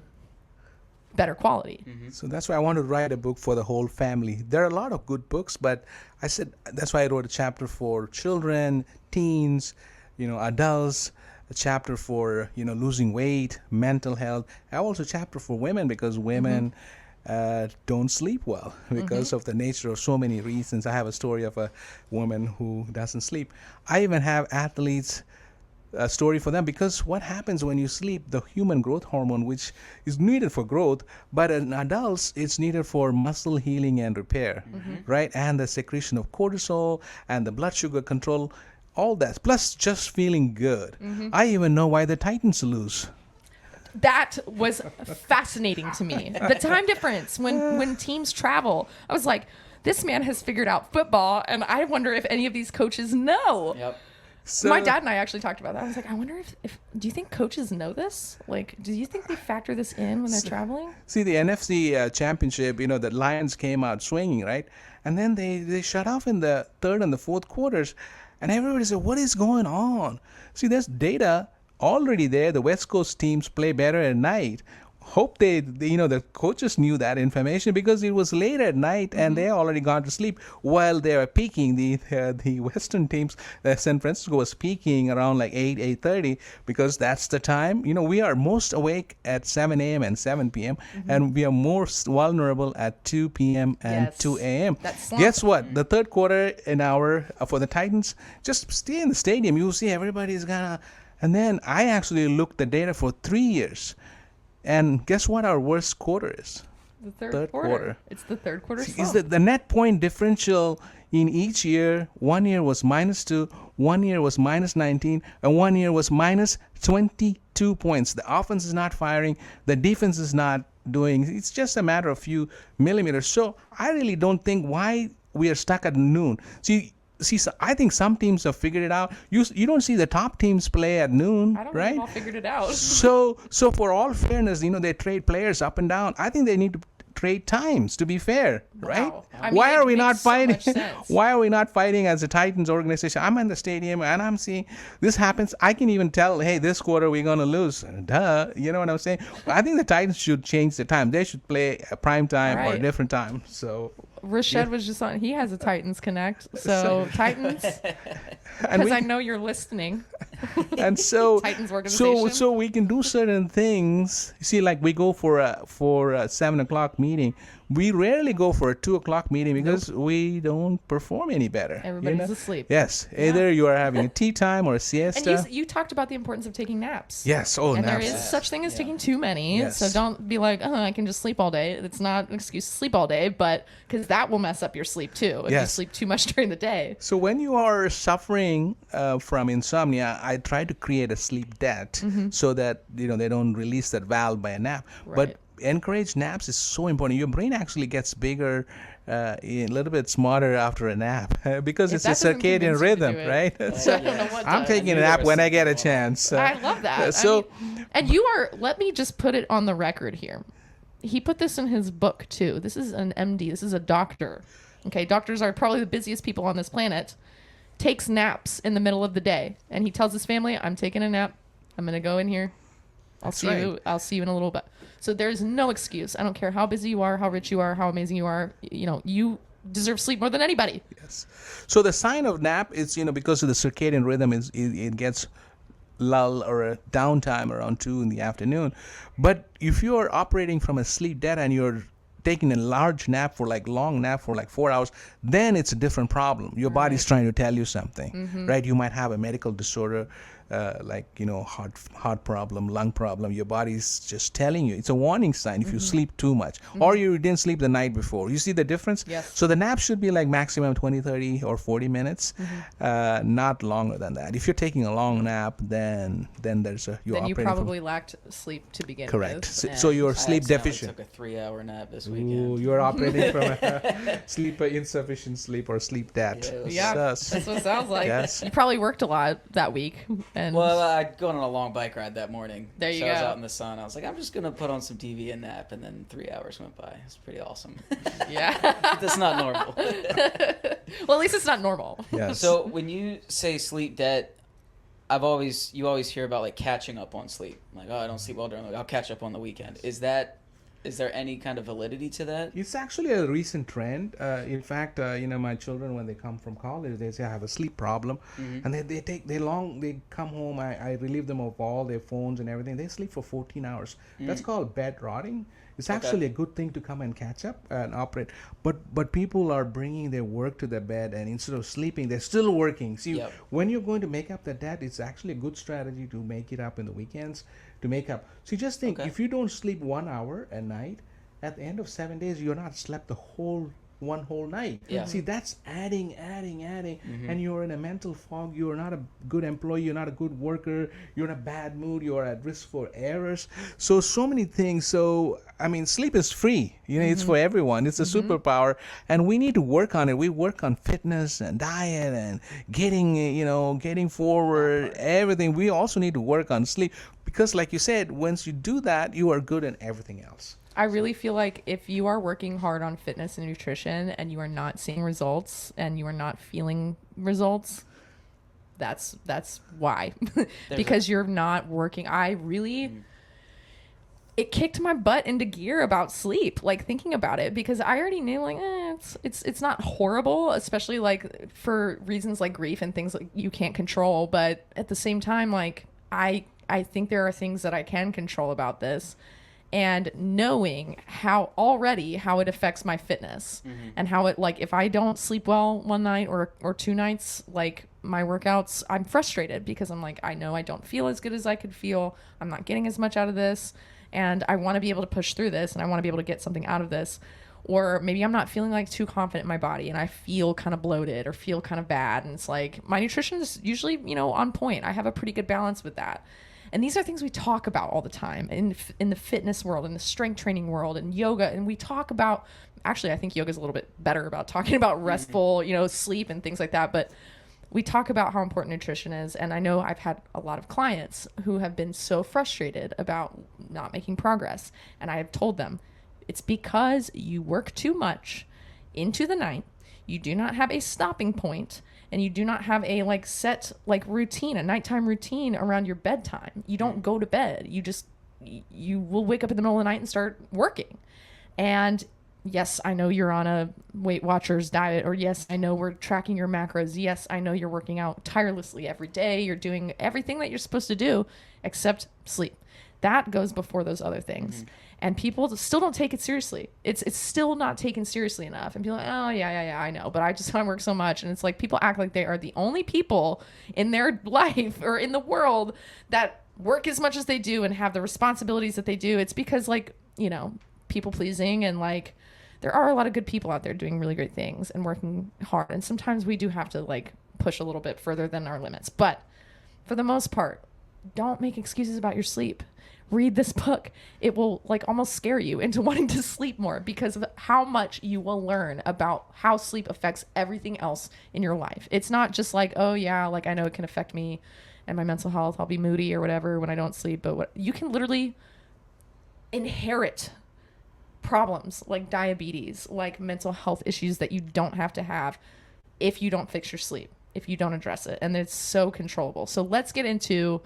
better quality. So that's why I want to write a book for the whole family. There are a lot of good books, but I said that's why I wrote a chapter for children, teens, adults, a chapter for losing weight, mental health. I also a chapter for women, because women don't sleep well because of the nature of so many reasons. I have a story of a woman who doesn't sleep. I even have athletes. A story for them, because what happens when you sleep, the human growth hormone, which is needed for growth, but in adults it's needed for muscle healing and repair, right? And the secretion of cortisol and the blood sugar control, all that, plus just feeling good. I even know why the Titans lose. That was fascinating to me. The time difference when teams travel, I was like, this man has figured out football, and I wonder if any of these coaches know. Yep. So, my dad and I actually talked about that. I was like, I wonder if do you think coaches know this? Like, do you think they factor this in when they're traveling? See, the NFC championship, the Lions came out swinging, right? And then they shut off in the third and the fourth quarters. And everybody said, what is going on? See, there's data already there. The West Coast teams play better at night. Hope the coaches knew that information, because it was late at night and they already gone to sleep while they were peaking. The Western teams, San Francisco was peaking around like 8:30, because that's the time. We are most awake at 7 a.m. and 7 p.m. and we are most vulnerable at 2 p.m. and 2 a.m. Guess what? The third quarter an hour for the Titans, just stay in the stadium. You'll see everybody's gonna. And then I actually looked the data for 3 years. And guess what our worst quarter is? The third quarter. It's the third quarter. Is the net point differential in each year? 1 year was -2, 1 year was -19, and 1 year was -22 points. The offense is not firing. The defense is not doing. It's just a matter of few millimeters. So I really don't think why we are stuck at noon. See, so I think some teams have figured it out. You don't see the top teams play at noon, I don't right? think they've all figured it out. So for all fairness, they trade players up and down. I think they need to trade times, to be fair, right? Why are we not fighting? Why are we not fighting as a Titans organization? I'm in the stadium and I'm seeing this happens. I can even tell, hey, this quarter we're gonna lose. Duh, you know what I'm saying? I think the Titans should change the time. They should play a prime time or a different time. So Rashed was just on. He has a Titans Connect. So Titans, because I know you're listening. And so Titans organization. So we can do certain things. See, like we go for a 7 o'clock meeting. We rarely go for a 2 o'clock meeting because we don't perform any better. Everybody's asleep. Yes, either you are having a tea time or a siesta. And you talked about the importance of taking naps. Yes, and naps. there is such thing as taking too many. Yes. So don't be like, I can just sleep all day. It's not an excuse to sleep all day, but because that will mess up your sleep too if you sleep too much during the day. So when you are suffering from insomnia, I try to create a sleep debt so that they don't release that valve by a nap. Right. But encourage naps is so important. Your brain actually gets bigger, a little bit smarter after a nap because it's a circadian rhythm, right? So I'm taking a nap when I get a chance. I love that. And you are. Let me just put it on the record here. He put this in his book too. This is an MD. This is a doctor. Okay, doctors are probably the busiest people on this planet. Takes naps in the middle of the day, and he tells his family, "I'm taking a nap. I'm gonna go in here. I'll see you in a little bit." So there's no excuse. I don't care how busy you are, how rich you are, how amazing you are. You deserve sleep more than anybody. Yes. So the sign of nap is, because of the circadian rhythm, it gets lull or a downtime around 2 in the afternoon. But if you are operating from a sleep debt and you're taking a large nap for like long nap for like 4 hours, then it's a different problem. Your body's trying to tell you something, right? You might have a medical disorder, like, you know, heart problem, lung problem. Your body's just telling you. It's a warning sign if you sleep too much or you didn't sleep the night before. You see the difference? Yes. So the nap should be like maximum 20, 30 or 40 minutes, not longer than that. If you're taking a long nap, then there's a Then you probably lacked sleep to begin correct. with. So you're sleep I accidentally deficient. took a 3-hour nap this Ooh, weekend. you're operating from a sleep insufficient sleep or sleep debt. Yeah, Sus. that's what it sounds like. Yes. You probably worked a lot that week. And Well, I'd gone on a long bike ride that morning. There you so I was go. out in the sun. I was like, I'm just going to put on some TV and nap. And then 3 hours went by. It's pretty awesome. yeah. That's not normal. Well, at least it's not normal. Yes. So when you say sleep debt, you always hear about like catching up on sleep. Like, oh, I don't sleep well during the week. I'll catch up on the weekend. Is there any kind of validity to that? It's actually a recent trend. In fact, you know, my children, when they come from college, they say I have a sleep problem, and they come home. I relieve them of all their phones and everything. They sleep for 14 hours. That's called bed rotting. It's actually a good thing to come and catch up and operate. But people are bringing their work to the bed, and instead of sleeping, they're still working. See, when you're going to make up the debt, it's actually a good strategy to make it up in the weekends. To make up. So you just think, if you don't sleep 1 hour a night, at the end of 7 days, you're not slept one whole night. Yeah. See, that's adding, and you're in a mental fog. You're not a good employee. You're not a good worker. You're in a bad mood. You're at risk for errors. So many things. So, I mean, sleep is free. You know, it's for everyone. It's a superpower, and we need to work on it. We work on fitness and diet and getting forward, everything. We also need to work on sleep because, like you said, once you do that, you are good in everything else. I really feel like if you are working hard on fitness and nutrition and you are not seeing results and you are not feeling results, that's why. Because you're not working. It kicked my butt into gear about sleep, like thinking about it, because I already knew like it's not horrible, especially like for reasons like grief and things like you can't control. But at the same time, like I think there are things that I can control about this. And knowing how it affects my fitness and how it, like, if I don't sleep well one night or 2 nights, like my workouts, I'm frustrated because I'm like, I know I don't feel as good as I could feel. I'm not getting as much out of this. And I want to be able to push through this and I want to be able to get something out of this. Or maybe I'm not feeling like too confident in my body and I feel kind of bloated or feel kind of bad. And it's like, my nutrition is usually, on point. I have a pretty good balance with that. And these are things we talk about all the time in the fitness world, in the strength training world, and yoga. And we talk about, actually, I think yoga is a little bit better about talking about restful, sleep and things like that. But we talk about how important nutrition is. And I know I've had a lot of clients who have been so frustrated about not making progress. And I have told them, it's because you work too much into the night. You do not have a stopping point. And you do not have a set routine, a nighttime routine around your bedtime. You don't go to bed. You will wake up in the middle of the night and start working. And yes, I know you're on a Weight Watchers diet, or yes, I know we're tracking your macros. Yes, I know you're working out tirelessly every day. You're doing everything that you're supposed to do except sleep. That goes before those other things. And people still don't take it seriously. It's still not taken seriously enough. And people are like, oh, yeah, I know. But I just want to work so much. And it's like people act like they are the only people in their life or in the world that work as much as they do and have the responsibilities that they do. It's because, people pleasing and, there are a lot of good people out there doing really great things and working hard. And sometimes we do have to, push a little bit further than our limits. But for the most part, don't make excuses about your sleep. Read this book. It will almost scare you into wanting to sleep more because of how much you will learn about how sleep affects everything else in your life. It's not just I know it can affect me and my mental health. I'll be moody or whatever when I don't sleep, but you can literally inherit problems like diabetes, like mental health issues that you don't have to have if you don't fix your sleep, if you don't address it. And it's so controllable. So let's get into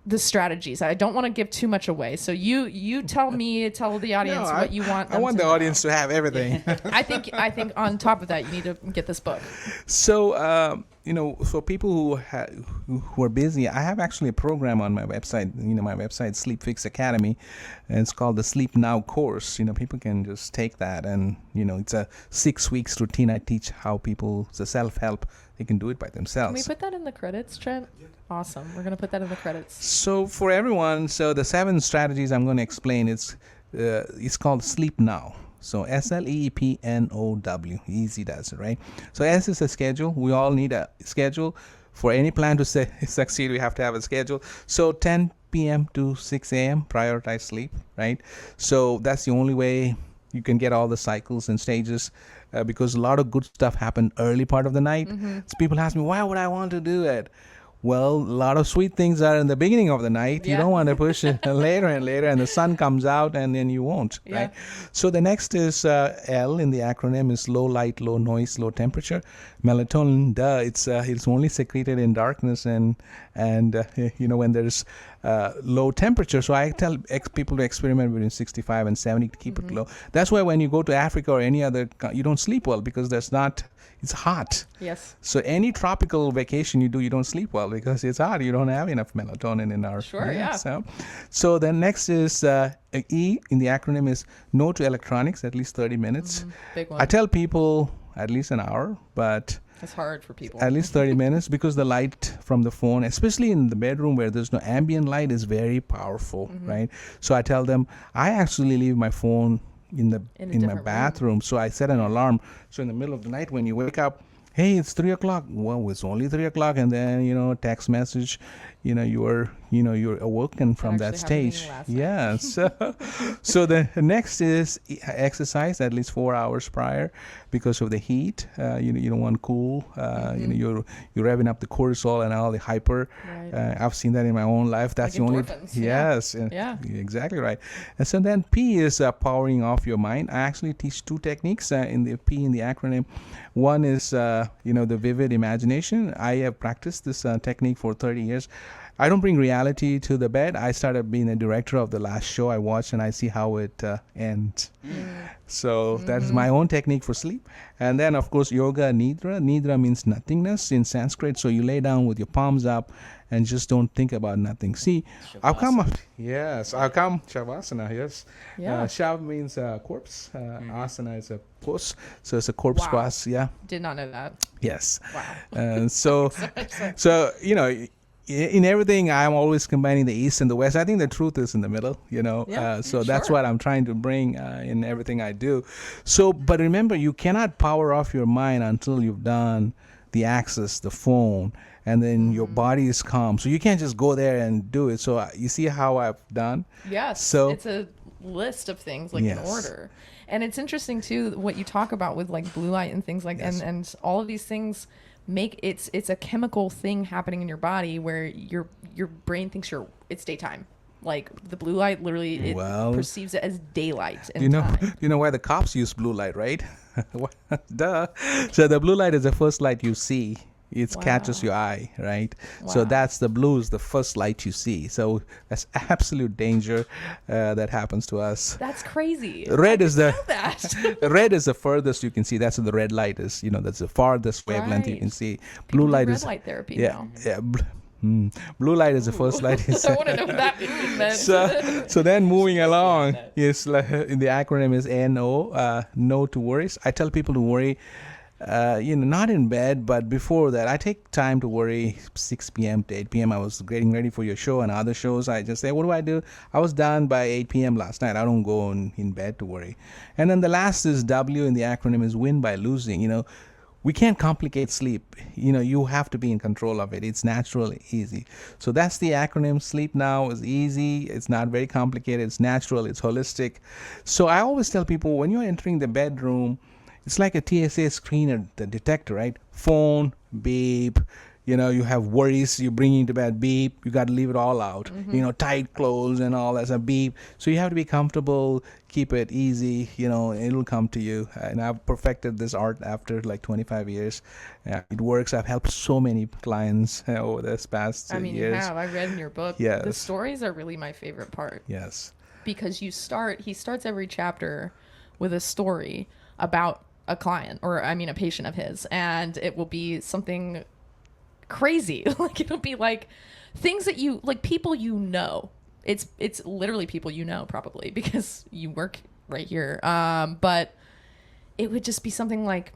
the strategies. I don't want to give too much away. So you tell the audience what you want. I want the audience to have everything. I think on top of that, you need to get this book. So for people who are busy, I have actually a program on my website. My website, Sleep Fix Academy, and it's called the Sleep Now course. People can just take that, and it's a 6 weeks routine. I teach how people, it's a self-help. They can do it by themselves. Can we put that in the credits, Trent? Awesome. We're going to put that in the credits. So for everyone, the 7 strategies I'm going to explain, it's called Sleep Now. So SLEEPNOW. Easy does it, right? So S is a schedule. We all need a schedule. For any plan to succeed, we have to have a schedule. So 10 p.m. to 6 a.m., prioritize sleep, right? So that's the only way you can get all the cycles and stages, because a lot of good stuff happened early part of the night. So people ask me, why would I want to do it? Well, a lot of sweet things are in the beginning of the night. You don't want to push it later and later, and the sun comes out, and then you won't, right? So the next is L in the acronym is low light, low noise, low temperature. Melatonin, it's only secreted in darkness and when there's low temperature. So I tell people to experiment between 65 and 70 to keep it low. That's why when you go to Africa or any other, you don't sleep well, because it's hot. Yes. So any tropical vacation you do, you don't sleep well because it's hot. You don't have enough melatonin in our... Sure, yeah. So then next is E in the acronym is no to electronics, at least 30 minutes. Big one. I tell people at least an hour, but... It's hard for people. At least 30 minutes, because the light from the phone, especially in the bedroom where there's no ambient light, is very powerful, right? So I tell them, I actually leave my phone in my bathroom. So I set an alarm. So in the middle of the night when you wake up, hey, it's 3 o'clock. Well, it's only 3 o'clock, and then text message, you're awoken from that stage. Yeah. So the next is exercise at least 4 hours prior, because of the heat. You don't want cool. You're revving up the cortisol and all the hyper. Right. I've seen that in my own life. That's like the only. endorphins. Yes. Yeah. Exactly right. And so then P is powering off your mind. I actually teach 2 techniques in the P in the acronym. One is the vivid imagination. I have practiced this technique for 30 years. I don't bring reality to the bed. I started being a director of the last show I watched, and I see how it ends. So that is my own technique for sleep. And then, of course, yoga nidra. Nidra means nothingness in Sanskrit. So you lay down with your palms up and just don't think about nothing. See, Shavasana, yes. Yeah. Shav means corpse. Asana is a pose. So it's a corpse squat. Yeah. Did not know that. Yes. Wow. So in everything, I'm always combining the East and the West. I think the truth is in the middle, that's what I'm trying to bring in everything I do. So, but remember, you cannot power off your mind until you've done the access, the phone, and then your body is calm. So you can't just go there and do it. So you see how I've done? Yes. So it's a list of things in order. And it's interesting too what you talk about with like blue light and things like and all of these things make it's a chemical thing happening in your body where your brain thinks it's daytime. Like the blue light literally perceives it as daylight. You know why the cops use blue light, right? Duh. So the blue light is the first light you see. It catches your eye, right? So that's the blue is the first light you see. So that's absolute danger that happens to us. That's crazy. Red is the red is the furthest you can see. That's what the red light is. That's the farthest wavelength you can see. Blue light is red light therapy now. Yeah. Blue light is the first light. I want to know what that meant. So then moving along is in the acronym is NO, no to worries. I tell people to worry. Not in bed, but before that, I take time to worry. 6 p.m. to 8 p.m. I was getting ready for your show and other shows. I just say, what do I do? I was done by 8 p.m. last night. I don't go in bed to worry. And then the last is W in the acronym is win by losing. We can't complicate sleep. You have to be in control of it. It's natural, easy. So that's the acronym. Sleep Now is easy. It's not very complicated. It's natural. It's holistic. So I always tell people when you're entering the bedroom, it's like a TSA screener, the detector, right? Phone, beep. You have worries. You're bringing to bed, beep. You got to leave it all out. Tight clothes and all that's a beep. So you have to be comfortable. Keep it easy. It'll come to you. And I've perfected this art after like 25 years. It works. I've helped so many clients over this past years. You have. I read in your book. Yes. The stories are really my favorite part. Yes. Because he starts every chapter with a story about a client or a patient of his, and it will be something crazy. Like it'll be like things that you like, people you know. It's literally people you know, probably because you work right here. But it would just be something like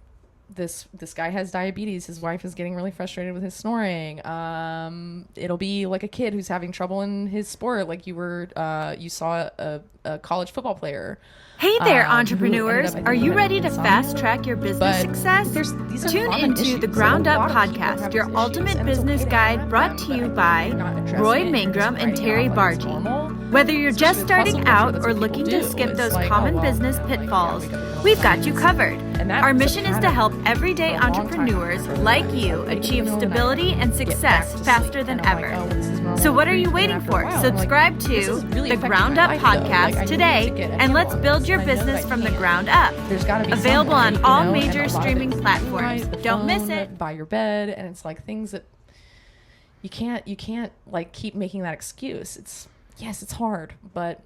this guy has diabetes. His wife is getting really frustrated with his snoring. It'll be like a kid who's having trouble in his sport. Like you saw a college football player. Hey there, who entrepreneurs. ended up, Are you having ready to insomnia. fast track your business success? These are Tune common into issues. the Ground A Up lot of people have podcast, these your issues, ultimate and it's business okay to guide have brought them, to but you I think by not addressing Roy it and just Mangrum and writing Terry off like it's Bargy. normal. Whether you're Especially just with starting hustle culture, out that's or what looking people to do. skip It's those like, common oh, well, business you know, like, pitfalls, yeah, we we've got you covered. And that Our was a mission is to pattern help everyday for a long time. entrepreneurs like you achieve stability and success faster than ever. So what are you waiting for? Subscribe to the Ground Up podcast today, and let's build your business from the ground up. There's got to be Available some way, on you all know, and major a lot of streaming it's platforms. the Don't miss phone, it. by your bed, and it's like things that you can't like keep making that excuse. It's hard, but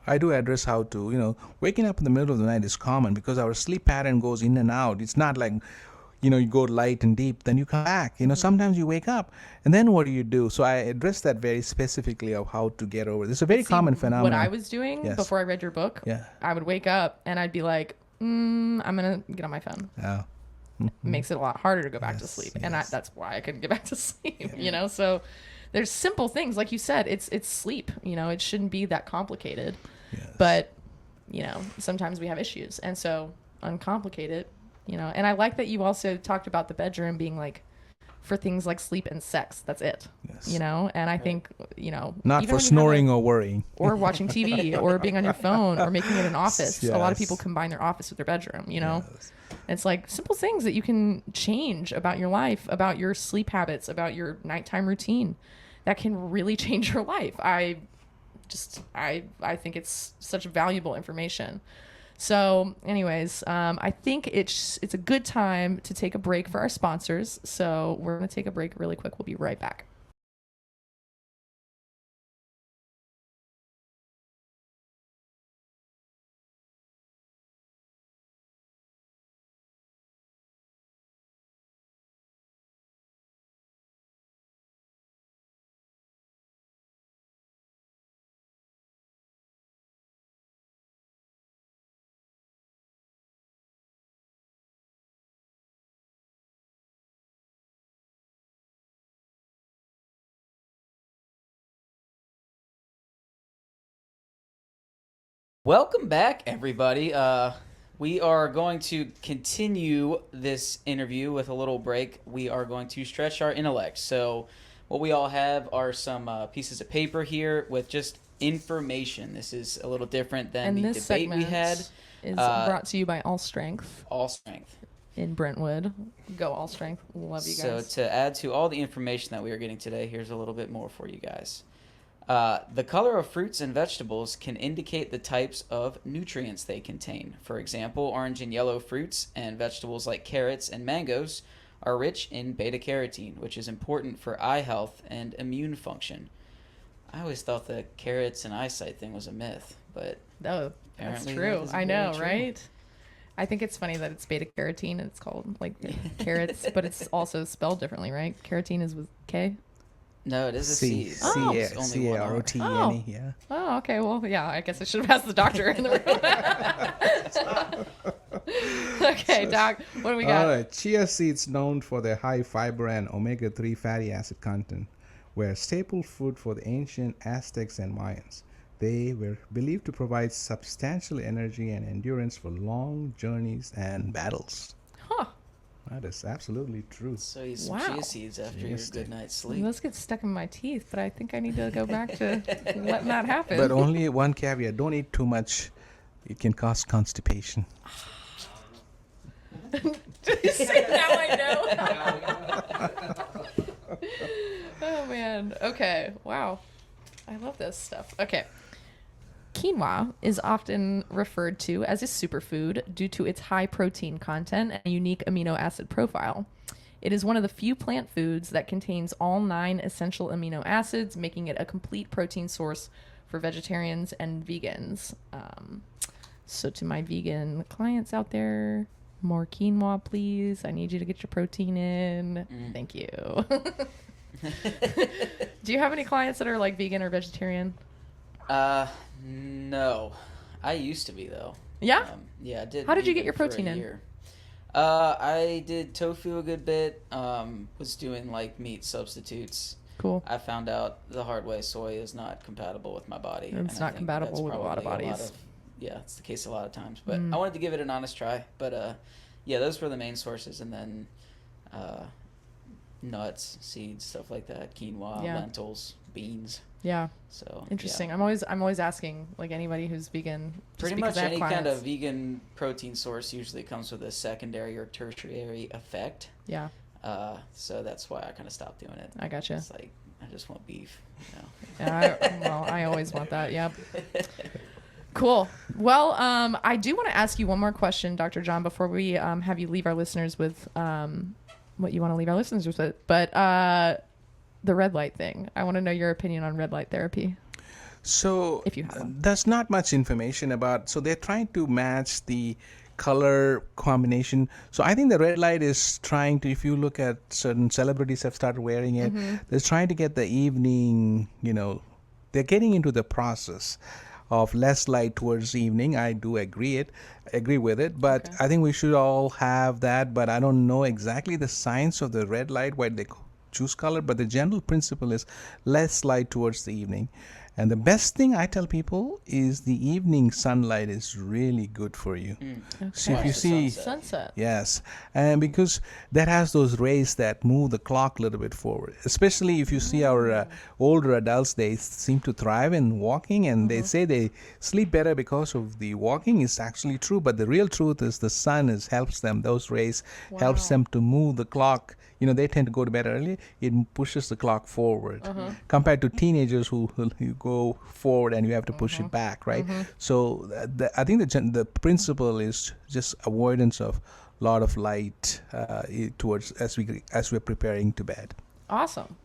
I do address how to, waking up in the middle of the night is common because our sleep pattern goes in and out. It's not like, you go light and deep, then you come back. Sometimes you wake up, and then what do you do? So I address that very specifically of how to get over. This is a very common phenomenon. What I was doing Yes. before I read your book, Yeah. I would wake up and I'd be like, I'm gonna get on my phone. Oh. Makes it a lot harder to go back to Yes, sleep, yes. and that's why I couldn't get back to sleep. So there's simple things, like you said, it's sleep. It shouldn't be that complicated. Yes. But sometimes we have issues, and so uncomplicate it. And I like that you also talked about the bedroom being like for things like sleep and sex. That's it. Yes. And I think Not even for when you have, snoring like, or worrying. or watching TV or being on your phone or making it an office. A lot of Yes. people combine their office with their bedroom. Yes. It's like simple things that you can change about your life, about your sleep habits, about your nighttime routine that can really change your life. I think it's such valuable information. So anyways, I think it's a good time to take a break for our sponsors. So we're going to take a break really quick. We'll be right back. Welcome back, everybody. We are going to continue this interview with a little break. We are going to stretch our intellect. So what we all have are some pieces of paper here with just information. This is a little different than And the this debate we had. is brought to you by All Strength All Strength. in Brentwood. Go All Strength. Love you So guys. to add to all the information that we are getting today, here's a little bit more for you guys. The color of fruits and vegetables can indicate the types of nutrients they contain. For example, orange and yellow fruits and vegetables like carrots and mangoes are rich in beta-carotene, which is important for eye health and immune function. I always thought the carrots and eyesight thing was a myth, but Oh, that's apparently true. that is I very know, true. right? I think it's funny that it's beta carotene and it's called like carrots, but it's also spelled differently, right? Carotene is with K. no, it is a C. C Oh. It's only one R. C-A-R-O-T-E-N-E, Oh. yeah. Oh, okay. Well, yeah, I guess I should have asked the doctor in the room. Okay, doc, what do we got? All right. Chia seeds, known for their high fiber and omega-3 fatty acid content, were staple food for the ancient Aztecs and Mayans. They were believed to provide substantial energy and endurance for long journeys and battles. Huh. That is absolutely true. So you some Wow. chia seeds after your good night's sleep. Those get stuck in my teeth, but I think I need to go back to letting that happen. But only one caveat: don't eat too much. It can cause constipation. Now I know. Oh man. Okay. Wow. I love this stuff. Okay. Quinoa is often referred to as a superfood due to its high protein content and unique amino acid profile. It is one of the few plant foods that contains all 9 essential amino acids, making it a complete protein source for vegetarians and vegans. So to my vegan clients out there, more quinoa, please. I need you to get your protein in. Thank you. Do you have any clients that are like vegan or vegetarian? No. I used to be, though. Yeah? Yeah, I did. How did you get vegan your for a protein in? year. I did tofu a good bit. Was doing like meat substitutes. Cool. I found out the hard way soy is not compatible with my body. It's not compatible with a lot of bodies. Yeah, it's the case a lot of times. But I wanted to give it an honest try. But yeah, those were the main sources. And then nuts, seeds, stuff like that, quinoa, lentils, beans. Yeah. So interesting. yeah. I'm always asking like anybody who's vegan. Pretty much any kind of vegan protein source usually comes with a secondary or tertiary effect. Yeah. So that's why I kind of stopped doing it. I gotcha. It's like I just want beef. Yeah. I always want that. Yep. Cool. Well, I do want to ask you one more question, Dr. John, before we have you leave our listeners with what you want to leave our listeners with. But the red light thing. I want to know your opinion on red light therapy. So if you have one. There's not much information about. So they're trying to match the color combination. So I think the red light is trying to. If you look at certain celebrities have started wearing it, they're trying to get the evening. They're getting into the process of less light towards evening. I do agree with it, but I think we should all have that. But I don't know exactly the science of the red light, why they choose color, but the general principle is less light towards the evening. And the best thing I tell people is the evening sunlight is really good for you. So if you see sunset, yes, and because that has those rays that move the clock a little bit forward. Especially if you see our older adults, they seem to thrive in walking, and they say they sleep better because of the walking. Is actually true, but the real truth is the sun helps them. Those rays helps them to move the clock. They tend to go to bed early. It pushes the clock forward compared to teenagers who you go forward and you have to push it back, right? So I think the principle is just avoidance of a lot of light towards as we're preparing to bed. Awesome.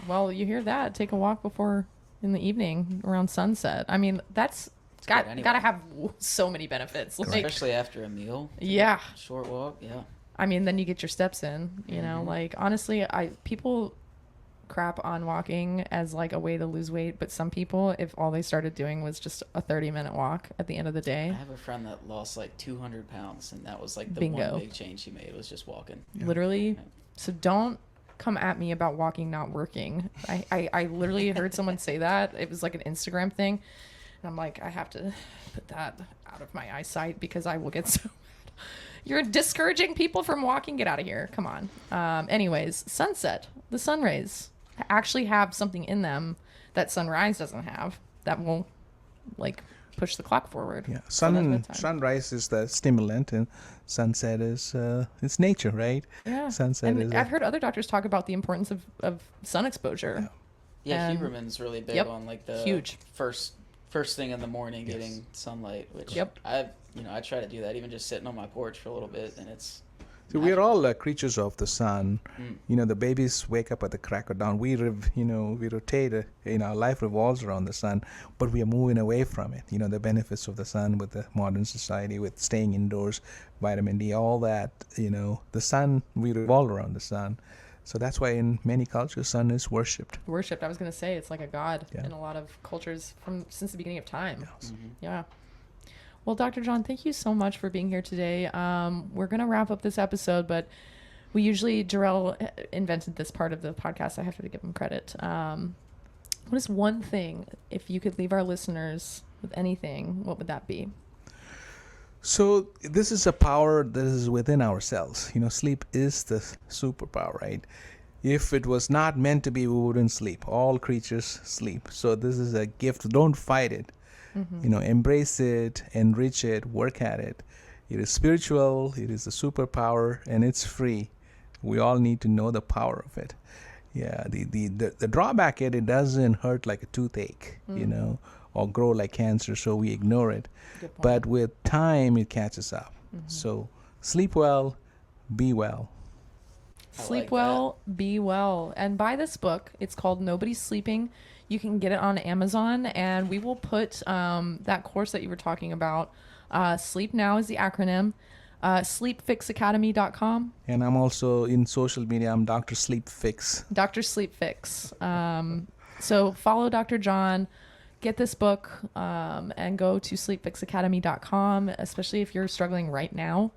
Well, you hear that? Take a walk before in the evening around sunset. I mean, that's got to have so many benefits, especially after a meal. Yeah. Short walk. Yeah. I mean, then you get your steps in, like honestly, people crap on walking as like a way to lose weight. But some people, if all they started doing was just a 30-minute walk at the end of the day. I have a friend that lost like 200 pounds and that was like the one big change she made was just walking. Yeah. Literally. Yeah. So don't come at me about walking not working. I literally heard someone say that. It was like an Instagram thing. And I'm like, I have to put that out of my eyesight because I will get so mad. You're discouraging people from walking. Get out of here. Come on. Anyways, sunset, the sun rays actually have something in them that sunrise doesn't have that will like push the clock forward. Yeah. Sunrise is the stimulant and sunset is it's nature, right? Yeah. Sunset and I've heard other doctors talk about the importance of sun exposure. Yeah, Huberman's really big on like the huge first thing in the morning getting sunlight, which I try to do that, even just sitting on my porch for a little bit, and it's. So we're all creatures of the sun. The babies wake up at the crack of dawn. We rotate. Our life revolves around the sun, but we are moving away from it. The benefits of the sun with the modern society, with staying indoors, vitamin D, all that. The sun, we revolve around the sun. So that's why in many cultures, sun is worshipped. I was going to say it's like a god in a lot of cultures since the beginning of time. Yes. Yeah. Well, Dr. John, thank you so much for being here today. We're going to wrap up this episode, but we usually, Jarrell invented this part of the podcast. I have to give him credit. What is one thing, if you could leave our listeners with anything, what would that be? So this is a power that is within ourselves. Sleep is the superpower, right? If it was not meant to be, we wouldn't sleep. All creatures sleep. So this is a gift. Don't fight it. Embrace it, enrich it, work at it. It is spiritual, it is a superpower, and it's free. We all need to know the power of it. Yeah, the drawback it doesn't hurt like a toothache, or grow like cancer, so we ignore it. But with time, it catches up. So sleep well, be well. Sleep well, be well. And buy this book. It's called Nobody's Sleeping. You can get it on Amazon, and we will put that course that you were talking about. Sleep Now is the acronym. sleepfixacademy.com. And I'm also in social media. I'm Dr. Sleep Fix. Dr. Sleep Fix. So follow Dr. John, get this book, and go to sleepfixacademy.com, especially if you're struggling right now,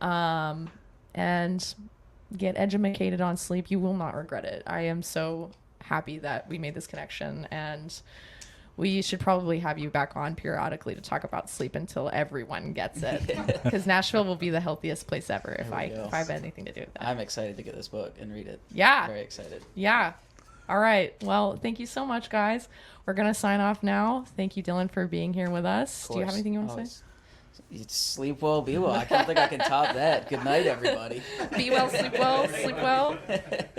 and get educated on sleep. You will not regret it. I am so happy that we made this connection, and we should probably have you back on periodically to talk about sleep until everyone gets it, because Nashville will be the healthiest place ever if I have anything to do with that. I'm excited to get this book and read it. Yeah. Very excited. Yeah. All right. Well, thank you so much, guys. We're going to sign off now. Thank you, Dylan, for being here with us. Do you have anything you want to say? Sleep well, be well. I don't think I can top that. Good night, everybody. Be well, sleep well,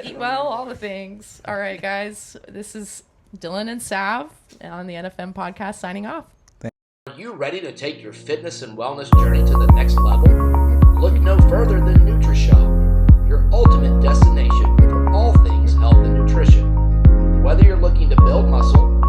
eat well, all the things. All right, guys. This is Dylan and Sav on the NFM podcast signing off. Are you ready to take your fitness and wellness journey to the next level? Look no further than NutriShop, your ultimate destination for all things health and nutrition. Whether you're looking to build muscle,